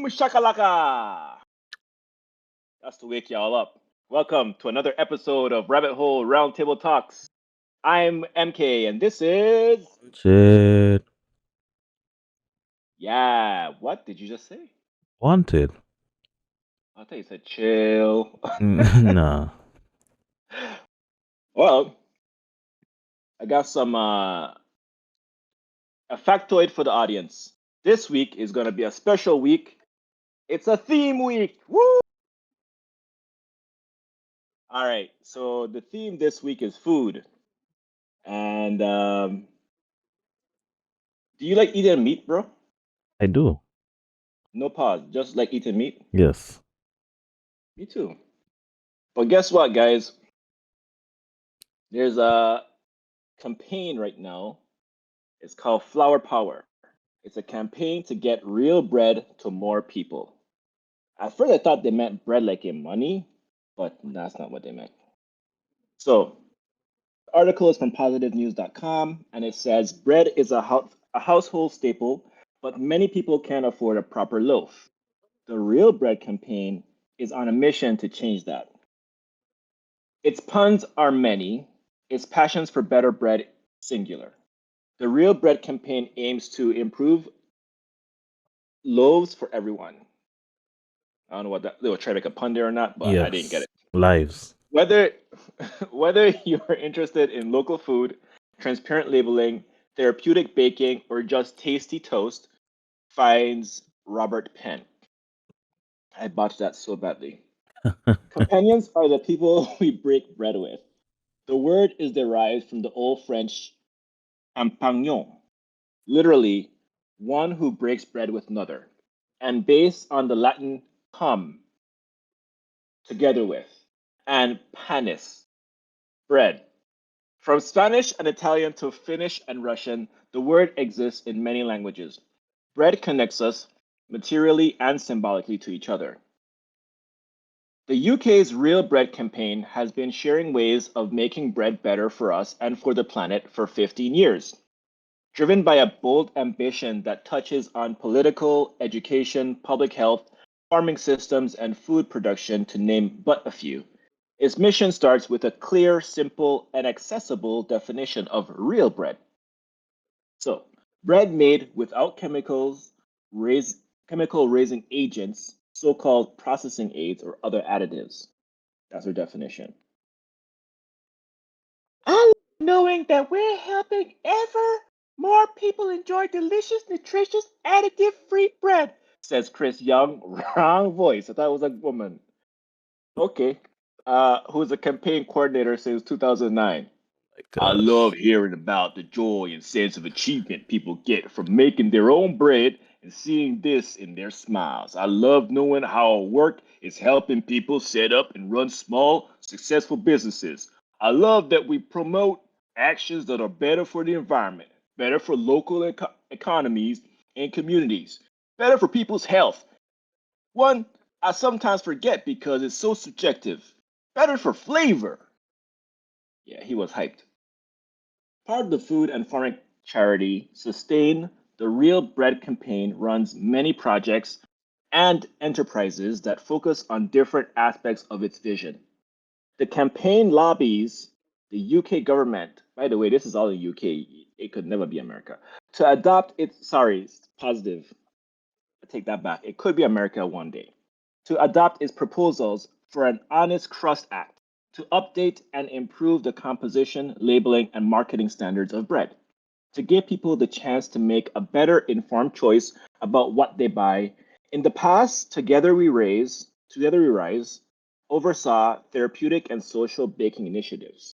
Boom shakalaka! That's to wake y'all up. Welcome to another episode of Rabbit Hole Roundtable Talks. I'm MK, and this is Shit. yeah. What did you just say? Wanted. I thought you said chill. Nah. Well, I got some a factoid for the audience. This week is gonna be a special week. It's a theme week. Woo! All right. So the theme this week is food. And do you like eating meat, bro? I do. No pause. Just like eating meat. Yes. Me too. But guess what, guys? There's a campaign right now. It's called Flour Power. It's a campaign to get real bread to more people. At first, I thought they meant bread like in money, but that's not what they meant. So, the article is from positivenews.com, and it says bread is a household staple, but many people can't afford a proper loaf. The Real Bread campaign is on a mission to change that. Its puns are many, its passions for better bread singular. The Real Bread campaign aims to improve loaves for everyone. I don't know what they were trying to make a pun there or not, but I didn't get Yes. it. Lives. Whether whether you're interested in local food, transparent labeling, therapeutic baking, or just tasty toast, finds Robert Penn. I botched that so badly. Companions are the people we break bread with. The word is derived from the Old French compagnon, literally one who breaks bread with another, and based on the Latin cum, together with, and panis, bread. From Spanish and Italian to Finnish and Russian, the word exists in many languages. Bread connects us materially and symbolically to each other. The UK's Real Bread campaign has been sharing ways of making bread better for us and for the planet for 15 years. Driven by a bold ambition that touches on political, education, public health, farming systems, and food production, to name but a few, its mission starts with a clear, simple, and accessible definition of real bread. So, bread made without chemical raising agents, so called processing aids or other additives. That's their definition. I love knowing that we're helping ever more people enjoy delicious, nutritious, additive free bread, says Chris Young. Wrong voice. I thought it was a woman. Okay. Who's a campaign coordinator since 2009. My I love gosh. hearing about the joy and sense of achievement people get from making their own bread and seeing this in their smiles. I love knowing how our work is helping people set up and run small, successful businesses. I love that we promote actions that are better for the environment, better for local economies and communities, better for people's health. One I sometimes forget because it's so subjective. Better for flavor. Yeah, he was hyped. Part of the food and farming charity Sustain, the Real Bread campaign runs many projects and enterprises that focus on different aspects of its vision. The campaign lobbies the UK government, by the way, this is all in UK, it could never be America, to adopt its, sorry, positive, I take that back, it could be America one day, to adopt its proposals for an honest crust act to update and improve the composition, labeling, and marketing standards of bread, to give people the chance to make a better informed choice about what they buy. In the past, Together We Rise oversaw therapeutic and social baking initiatives.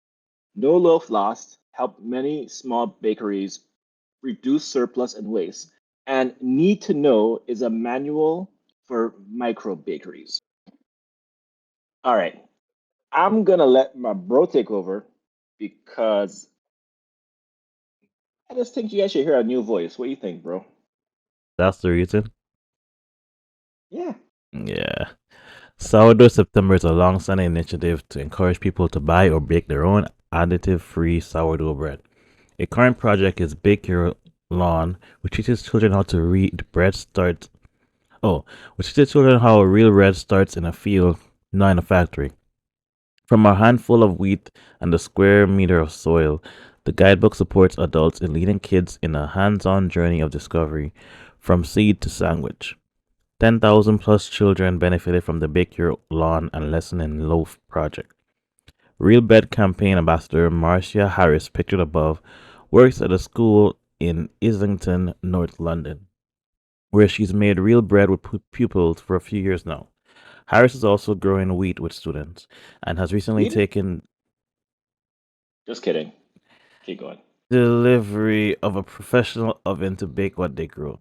No Loaf Lost helped many small bakeries reduce surplus and waste. And Need to Know is a manual for micro bakeries. All right, I'm gonna let my bro take over because I just think you guys should hear a new voice. What do you think, bro? That's the reason? Yeah. Yeah. Sourdough September is a long-standing initiative to encourage people to buy or bake their own additive-free sourdough bread. A current project is Bake Your Lawn, which teaches children how to read bread starts Oh, which teaches children how real bread starts in a field, not in a factory. From a handful of wheat and a square meter of soil, the guidebook supports adults in leading kids in a hands on journey of discovery from seed to sandwich. 10,000 plus children benefited from the Bake Your Lawn and Lesson in Loaf project. Real Bread campaign ambassador Marcia Harris, pictured above, works at a school in Islington, North London, where she's made real bread with pupils for a few years now. Harris is also growing wheat with students and has recently Weed? taken Just kidding. Keep going. delivery of a professional oven to bake what they grow.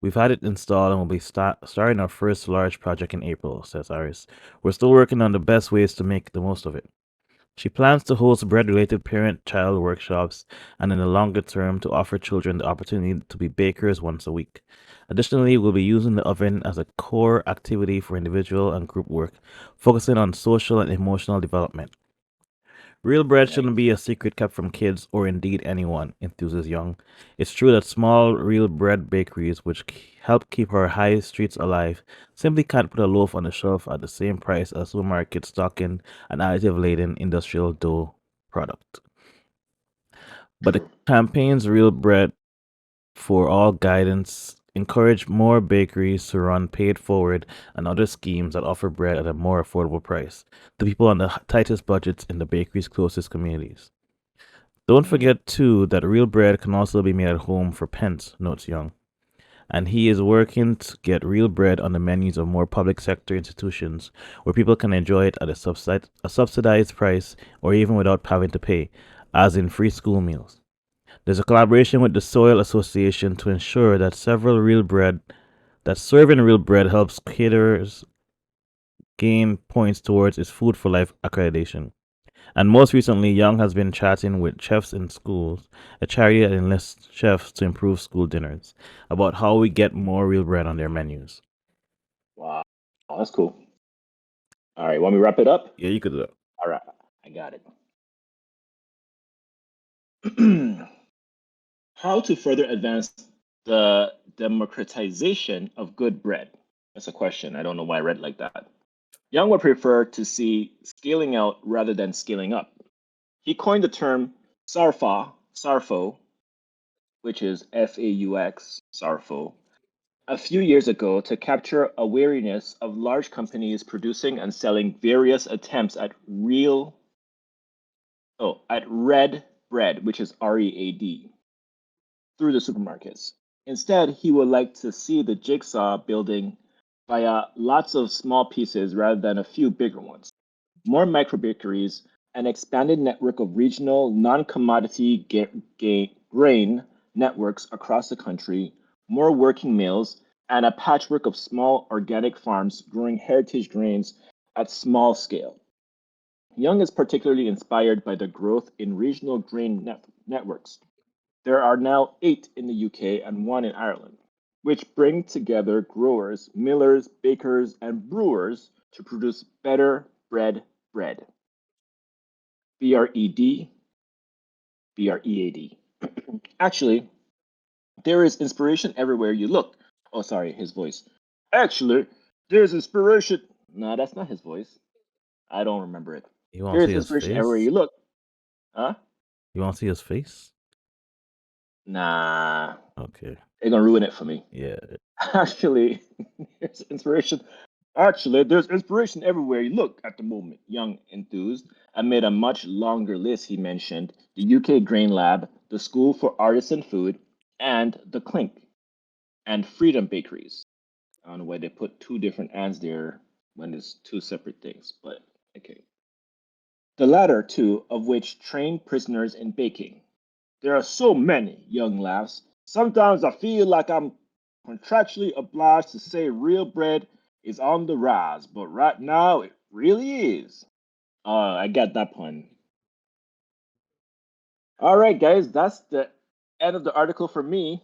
We've had it installed and will be starting our first large project in April, says Harris. We're still working on the best ways to make the most of it. She plans to host bread related parent child workshops and in the longer term to offer children the opportunity to be bakers once a week. Additionally, we'll be using the oven as a core activity for individual and group work, focusing on social and emotional development. Real bread Nice. shouldn't be a secret kept from kids or indeed anyone, enthuses Young. It's true that small, real bread bakeries, which help keep our high streets alive, simply can't put a loaf on the shelf at the same price as supermarkets stocking an additive laden industrial dough product. But the True. campaign's Real Bread for All guidance encourage more bakeries to run paid forward and other schemes that offer bread at a more affordable price to people on the tightest budgets in the bakery's closest communities. Don't Mm. forget, too, that real bread can also be made at home for pence, notes Young. And he is working to get real bread on the menus of more public sector institutions where people can enjoy it at a subsidized price or even without having to pay, as in free school meals. There's a collaboration with the Soil Association to ensure that serving real bread helps caterers gain points towards its Food for Life accreditation. And most recently, Young has been chatting with Chefs in Schools, a charity that enlists chefs to improve school dinners, about how we get more real bread on their menus. Wow. Oh, that's cool. All right. Want me to wrap it up? Yeah, you could do that. All right. I got it. How to further advance the democratization of good bread? That's a question. I don't know why I read it like that. Young would prefer to see scaling out rather than scaling up. He coined the term SARFO, which is FAUX, SARFO, a few years ago to capture awareness of large companies producing and selling various attempts at red bread, which is READ, through the supermarkets. Instead, he would like to see the jigsaw building via lots of small pieces rather than a few bigger ones. More microbakeries, an expanded network of regional non-commodity grain networks across the country, more working mills, and a patchwork of small organic farms growing heritage grains at small scale. Young is particularly inspired by the growth in regional grain networks. There are now 8 in the UK and 1 in Ireland, which bring together growers, millers, bakers, and brewers to produce better bread. BRED, BREAD. Actually, there is inspiration everywhere you look. Oh, sorry, his voice. Actually, there's inspiration. No, that's not his voice. I don't remember it. You want There to see is his inspiration everywhere face? you look. Huh? You want to see his face? Nah, Okay. they're gonna ruin it for me. Yeah. Actually, there's inspiration. Actually, there's inspiration everywhere you look at the moment. Young enthused amid a much longer list. He mentioned the UK Grain Lab, the School for Artisan Food, and the Clink and Freedom Bakeries. I don't know why they put two different ads there when there's two separate things, but okay. The latter two of which train prisoners in baking. There are so many, Young laughs. Sometimes I feel like I'm contractually obliged to say real bread is on the rise, but right now it really is. I got that pun. All right, guys, that's the end of the article for me.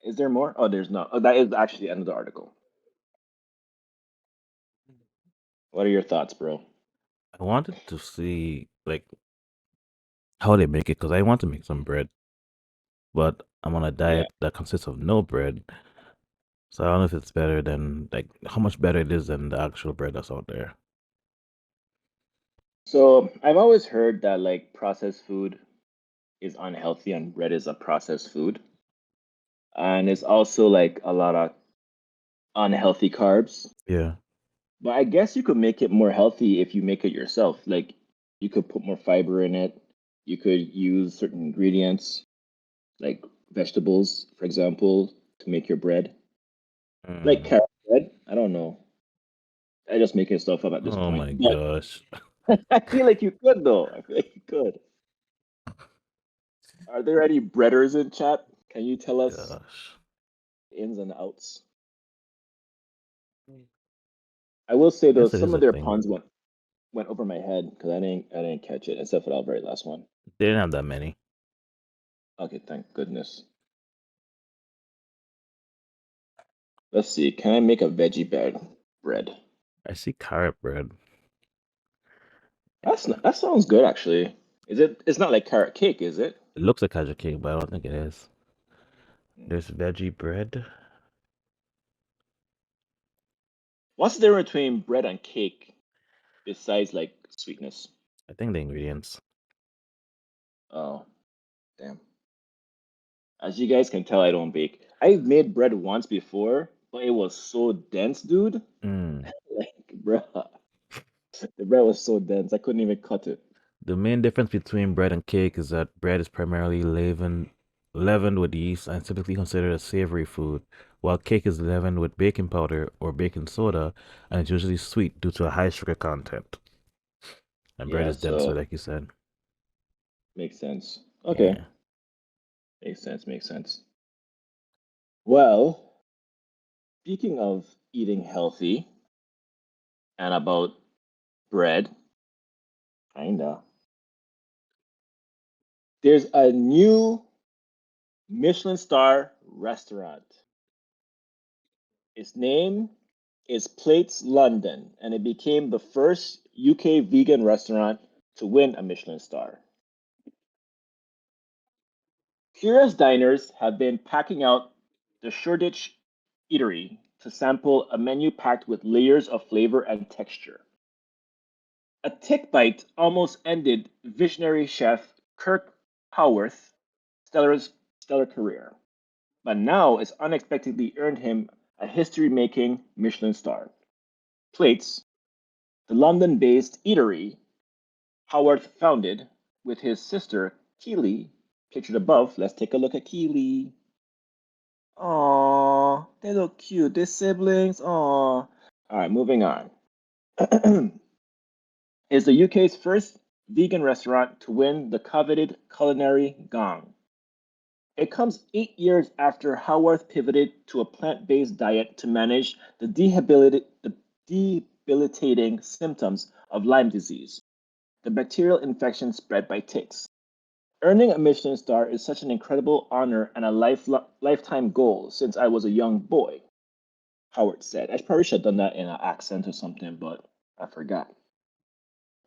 Is there more? Oh, there's not. Oh, that is actually the end of the article. What are your thoughts, bro? I wanted to see like how they make it because I want to make some bread, but I'm on a Yeah. diet that consists of no bread. So I don't know if it's better than like how much better it is than the actual bread that's out there. So I've always heard that like processed food is unhealthy and bread is a processed food. And it's also like a lot of unhealthy carbs. Yeah. But I guess you could make it more healthy if you make it yourself. Like you could put more fiber in it. You could use certain ingredients, like vegetables, for example, to make your bread. Like Mm. carrot bread. I don't know. I just making stuff up at this Oh point. my But gosh. I feel like you could though. I feel like you could. Are there any breaders in chat? Can you tell us Gosh. the ins and outs? I will say though, Yes, it some is of a their thing. puns went over my head because I didn't catch it except for that very last one. They didn't have that many. Okay, thank goodness. Let's see. Can I make a veggie bread? I see carrot bread. That sounds good actually. Is it? It's not like carrot cake, is it? It looks like kaja cake, but I don't think it is. Hmm. There's veggie bread. What's the difference between bread and cake besides like sweetness? I think the ingredients. Oh, damn. As you guys can tell, I don't bake. I've made bread once before, but it was so dense, dude. Mm. Like, bruh, the bread was so dense, I couldn't even cut it. The main difference between bread and cake is that bread is primarily leavened with yeast and is typically considered a savory food, while cake is leavened with baking powder or baking soda and is usually sweet due to a high sugar content. And bread Yeah, is denser, so like you said. makes sense. Okay, Yeah. makes sense, makes sense. Well, speaking of eating healthy and about bread, kinda, there's a new Michelin star restaurant. Its name is Plates London, and it became the first UK vegan restaurant to win a Michelin star. Curious diners have been packing out the Shoreditch Eatery to sample a menu packed with layers of flavor and texture. A tick bite almost ended visionary chef Kirk Howarth's stellar career, but now it's unexpectedly earned him a history-making Michelin star. Plates, the London-based eatery Howard founded with his sister Keely, pictured above. Let's take a look at Keely. Aww, they look cute. They're siblings. Aww. All right, moving on. Is the UK's first vegan restaurant to win the coveted culinary gong. It comes 8 years after Howarth pivoted to a plant-based diet to manage the debilitating symptoms of Lyme disease, the bacterial infection spread by ticks. Earning a Michelin star is such an incredible honor and a lifetime goal since I was a young boy, Howard said. I probably should have done that in an accent or something, but I forgot.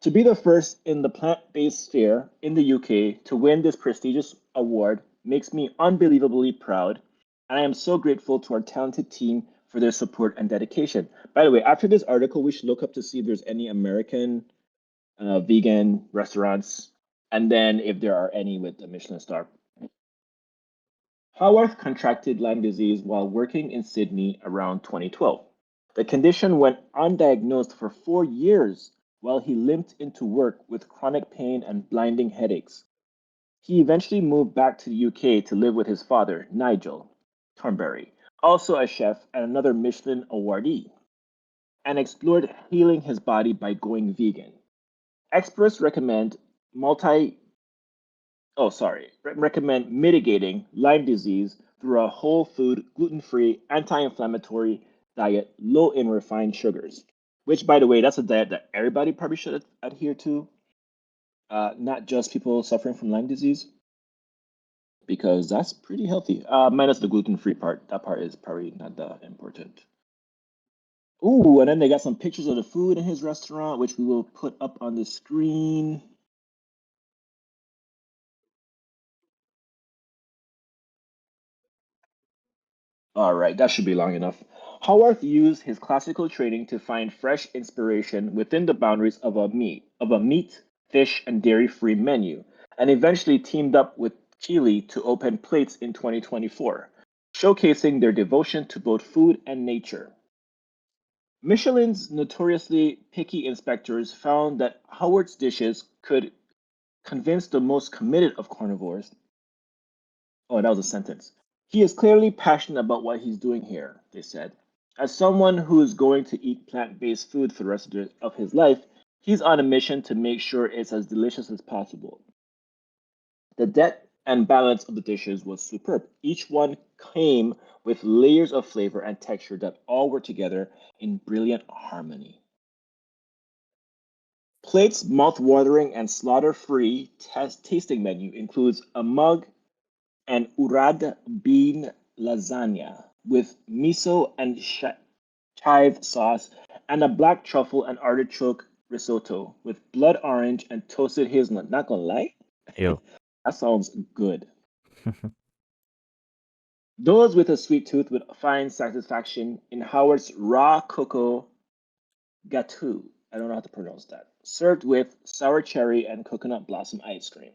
To be the first in the plant based sphere in the UK to win this prestigious award makes me unbelievably proud, and I am so grateful to our talented team for their support and dedication. By the way, after this article, we should look up to see if there's any American vegan restaurants, and then if there are any with a Michelin star. Howarth contracted Lyme disease while working in Sydney around 2012. The condition went undiagnosed for 4 years while he limped into work with chronic pain and blinding headaches. He eventually moved back to the UK to live with his father, Nigel Thornberry, also a chef and another Michelin awardee, and explored healing his body by going vegan. Experts multi recommend mitigating Lyme disease through a whole food, gluten-free, anti-inflammatory diet low in refined sugars. Which, by the way, that's a diet that everybody probably should adhere to, not just people suffering from Lyme disease, because that's pretty healthy. Minus the gluten-free part. That part is probably not that important. Ooh, and then they got some pictures of the food in his restaurant, which we will put up on the screen. All right, that should be long enough. Howarth used his classical training to find fresh inspiration within the boundaries of a meat, fish, and dairy-free menu, and eventually teamed up with Chile to open plates in 2024, showcasing their devotion to both food and nature. Michelin's notoriously picky inspectors found that Howard's dishes could convince the most committed of carnivores. Oh, that was a sentence. He is clearly passionate about what he's doing here, they said. As someone who is going to eat plant based food for the rest of his life, he's on a mission to make sure it's as delicious as possible. The depth and balance of the dishes was superb. Each one came with layers of flavor and texture that all worked together in brilliant harmony. Plate's mouth-watering and slaughter-free tasting menu includes a mug and urad bean lasagna with miso and chive sauce, and a black truffle and artichoke risotto with blood orange and toasted hazelnut. Not gonna lie, Yo. that sounds good. Those with a sweet tooth would find satisfaction in Howard's raw cocoa gâteau. I don't know how to pronounce that. Served with sour cherry and coconut blossom ice cream.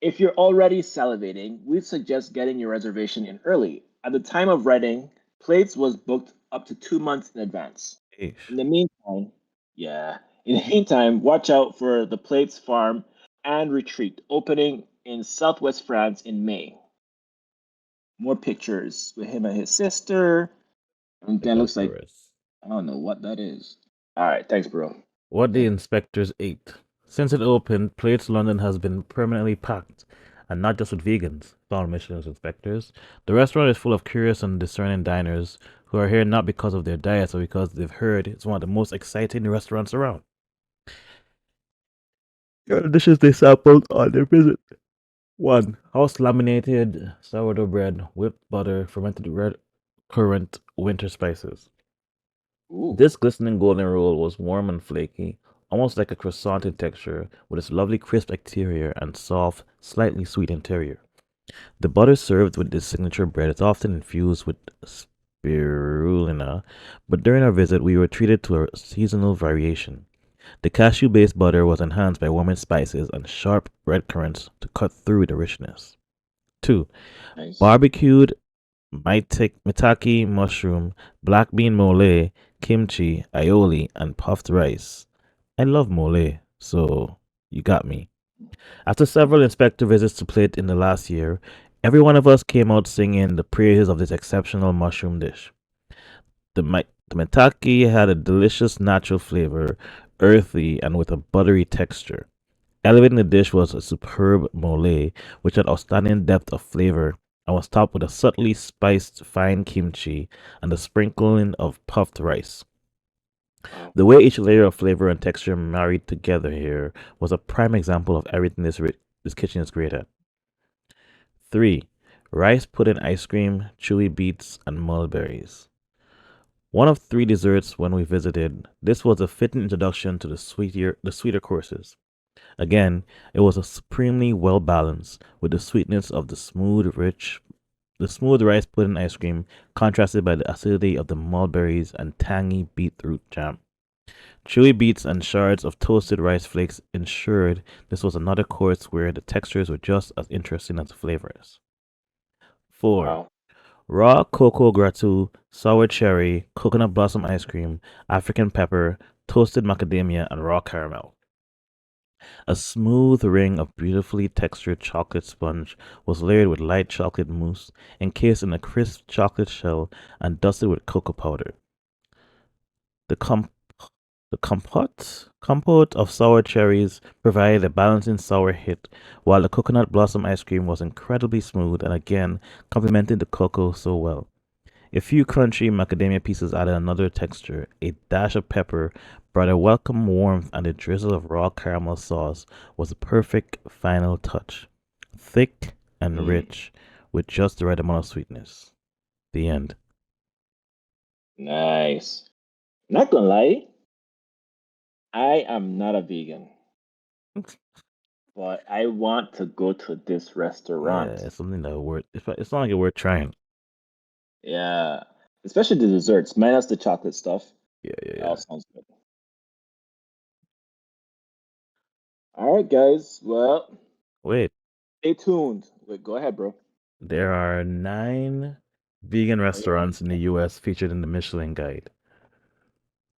If you're already salivating, we'd suggest getting your reservation in early. At the time of writing, Plates was booked up to 2 months in advance. In Ish. the meantime, yeah, in the meantime, watch out for the Plates Farm and Retreat opening in southwest France in May. More pictures with him and his sister. And The then looks like Valkyries. I don't know what that is. All right, thanks, bro. What the Okay. inspectors ate. Since it opened, Plates London has been permanently packed, and not just with vegans, found Michelin's inspectors. The restaurant is full of curious and discerning diners who are here not because of their diets, but because they've heard it's one of the most exciting restaurants around. Here are the dishes they sampled on their visit. 1. House laminated sourdough bread, whipped butter, fermented red currant, winter spices. Ooh. This glistening golden roll was warm and flaky, almost like a croissant in texture, with its lovely crisp exterior and soft, slightly sweet interior. The butter served with this signature bread is often infused with spirulina, but during our visit we were treated to a seasonal variation. The cashew based butter was enhanced by warming spices and sharp red currants to cut through the richness. 2. Nice. Barbecued maitake mushroom, black bean mole, kimchi, aioli, and puffed rice. I love mole, so you got me. After several inspector visits to Plate in the last year, every one of us came out singing the praises of this exceptional mushroom dish. The maitake had a delicious natural flavor, earthy and with a buttery texture. Elevating the dish was a superb mole, which had outstanding depth of flavor and was topped with a subtly spiced fine kimchi and a sprinkling of puffed rice. Wow. The way each layer of flavor and texture married together here was a prime example of everything this kitchen is great at. 3. Rice pudding ice cream, chewy beets, and mulberries. One of three desserts when we visited, this was a fitting introduction to the sweeter courses. Again, it was a supremely well balanced, with the sweetness of the smooth rice pudding ice cream contrasted by the acidity of the mulberries and tangy beetroot jam. Chewy beets and shards of toasted rice flakes ensured this was another course where the textures were just as interesting as the flavors. 4. Wow. Raw cocoa gratin, sour cherry, coconut blossom ice cream, African pepper, toasted macadamia, and raw caramel. A smooth ring of beautifully textured chocolate sponge was layered with light chocolate mousse, encased in a crisp chocolate shell, and dusted with cocoa powder. The com- the compote of sour cherries provided a balancing sour hit, while the coconut blossom ice cream was incredibly smooth and again complemented the cocoa so well. A few crunchy macadamia pieces added another texture. A dash of pepper brought a welcome warmth, and a drizzle of raw caramel sauce was the perfect final touch. Thick and Mm, rich, with just the right amount of sweetness. The end. nice. Not gonna lie, I am not a vegan, but I want to go to this Yeah, restaurant. it's something that worth. It's not like it worth trying. Yeah, especially the desserts, minus the chocolate stuff. Yeah, yeah, That all yeah. sounds good. All right, guys. Well, Wait, stay tuned. Wait, go ahead, bro. there are 9 vegan Oh, yeah. restaurants in the US featured in the Michelin Guide,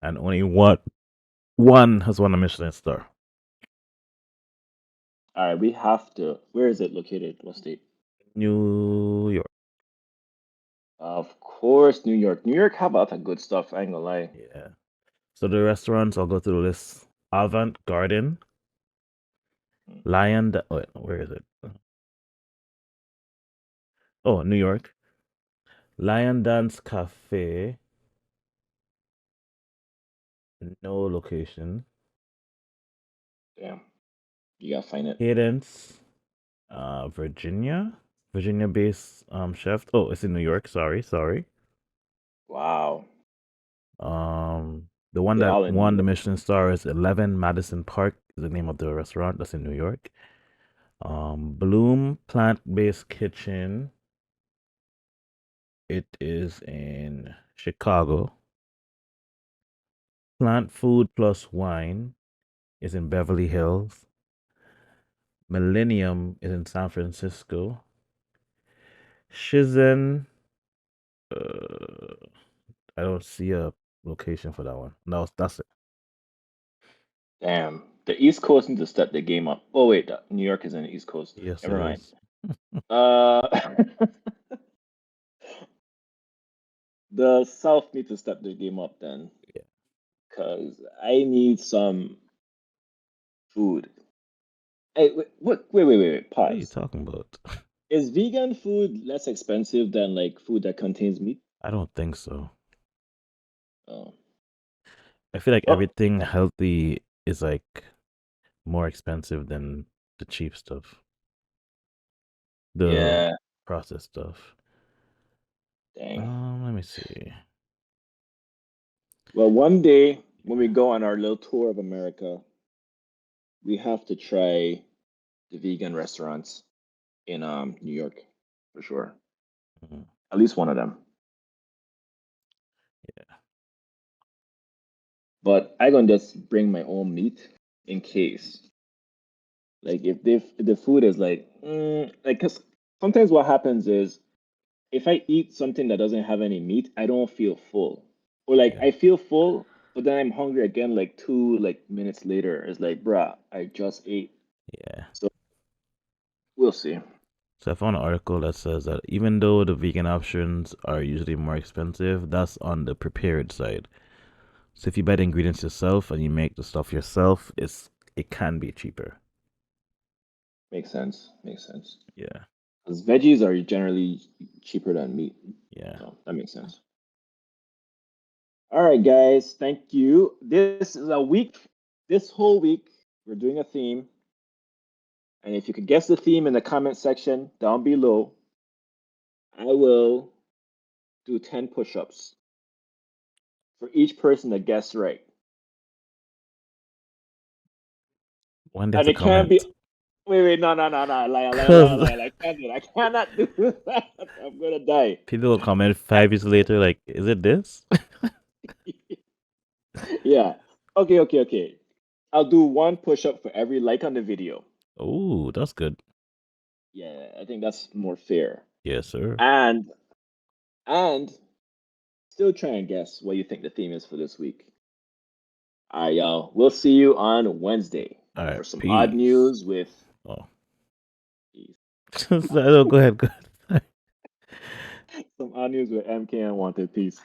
and only one has won a Michelin star. All right, we have to. Where is it located? What state? New York. Of course, New York. New York have a lot of good stuff. I ain't gonna lie. Yeah. So the restaurants, I'll go through the list. Avant Garden, Mm, Wait, where is it? Oh, New York. Lion Dance Cafe, no location. damn, you gotta find it. Cadence, Virginia. Virginia-based chef. Oh, it's in New York. Sorry. Wow, The one they're that all in New won the York. Michelin star is 11 Madison Park, is the name of the restaurant. That's in New York. Bloom Plant-Based Kitchen. It is in Chicago. Plant Food Plus Wine is in Beverly Hills. Millennium is in San Francisco. Shizen, uh, I don't see a location for that one. No, that's it. Damn, the East Coast needs to step their game up. Oh wait, New York is in the East Coast. Yes, it Never mind. is. Uh, the South need to step their game up then, Yeah. because I need some food. Hey, wait, What are you pause. talking about? Is vegan food less expensive than like food that contains meat? I don't think so. Oh, I feel like well, everything healthy is like more expensive than the cheap stuff, the yeah, processed stuff. dang. Let me see. Well, one day when we go on our little tour of America, we have to try the vegan restaurants in New York for sure. Mhm. At least one of them. Yeah. But I gonna just bring my own meat in case. Like if the food is like, cause sometimes what happens is if I eat something that doesn't have any meat, I don't feel full. Or like Yeah. I feel full, but then I'm hungry again like 2 minutes later. It's like, bruh, I just ate. Yeah. So we'll see. So I found an article that says that even though the vegan options are usually more expensive, that's on the prepared side. So if you buy the ingredients yourself and you make the stuff yourself, it can be cheaper. Makes sense. Makes sense. Yeah. Because veggies are generally cheaper than meat. Yeah. So that makes sense. All right, guys. Thank you. This is a week. This whole week, we're doing a theme. And if you could guess the theme in the comment section down below, I will do 10 push ups for each person that guessed right. One day And to it can't be, comment. no, Cause I can't do it. I cannot do that. I'm gonna die. people will comment 5 years later, like, is it this? Yeah. Okay. I'll do one push up for every like on the video. Oh, that's good. Yeah, I think that's more fair. Yes, sir. And and still try and guess what you think the theme is for this week. All right, y'all. We'll see you on Wednesday All right, for some odd peace. news with. Oh, no, go ahead. Some odd news with MK and Wanted. Peace.